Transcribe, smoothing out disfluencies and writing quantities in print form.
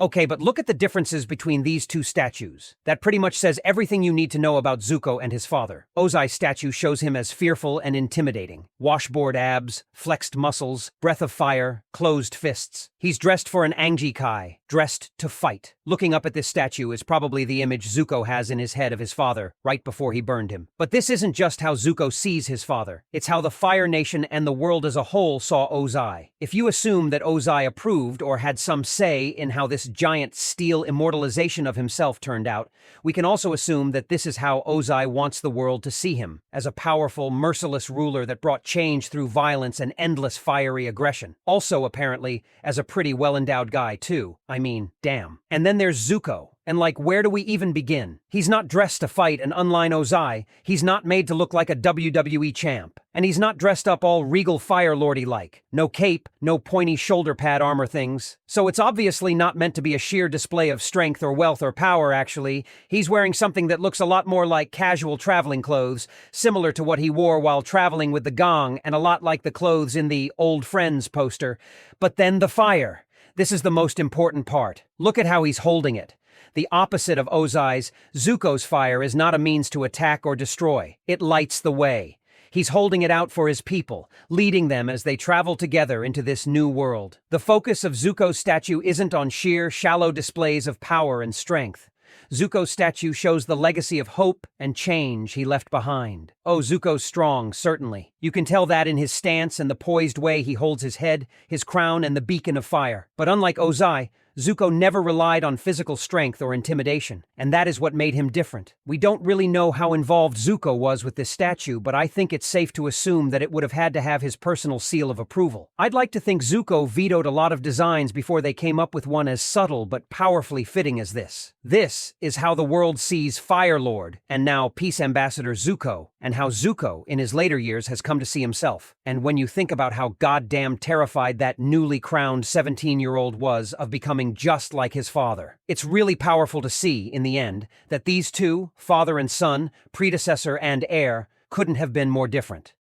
Okay, but look at the differences between these two statues. That pretty much says everything you need to know about Zuko and his father. Ozai's statue shows him as fearful and intimidating. Washboard abs, flexed muscles, breath of fire, closed fists. He's dressed for an Angie Kai, dressed to fight. Looking up at this statue is probably the image Zuko has in his head of his father, right before he burned him. But this isn't just how Zuko sees his father. It's how the Fire Nation and the world as a whole saw Ozai. If you assume that Ozai approved or had some say in how this giant steel immortalization of himself turned out, we can also assume that this is how Ozai wants the world to see him, as a powerful, merciless ruler that brought change through violence and endless fiery aggression. Also, apparently, as a pretty well-endowed guy, too. I mean, damn. And then there's Zuko. And where do we even begin? He's not dressed to fight and unlike Ozai, he's not made to look like a WWE champ. And he's not dressed up all regal Fire Lordy-like. No cape, no pointy shoulder pad armor things. So it's obviously not meant to be a sheer display of strength or wealth or power, actually. He's wearing something that looks a lot more like casual traveling clothes, similar to what he wore while traveling with the gong and a lot like the clothes in the Old Friends poster. But then the fire. This is the most important part. Look at how he's holding it. The opposite of Ozai's, Zuko's fire is not a means to attack or destroy. It lights the way. He's holding it out for his people, leading them as they travel together into this new world. The focus of Zuko's statue isn't on sheer, shallow displays of power and strength. Zuko's statue shows the legacy of hope and change he left behind. Oh, Zuko's strong, certainly. You can tell that in his stance and the poised way he holds his head, his crown, and the beacon of fire. But unlike Ozai, Zuko never relied on physical strength or intimidation, and that is what made him different. We don't really know how involved Zuko was with this statue, but I think it's safe to assume that it would have had to have his personal seal of approval. I'd like to think Zuko vetoed a lot of designs before they came up with one as subtle but powerfully fitting as this. This is how the world sees Fire Lord, and now Peace Ambassador Zuko, and how Zuko, in his later years, has come to see himself. And when you think about how goddamn terrified that newly crowned 17-year-old was of becoming just like his father, it's really powerful to see, in the end, that these two, father and son, predecessor and heir, couldn't have been more different.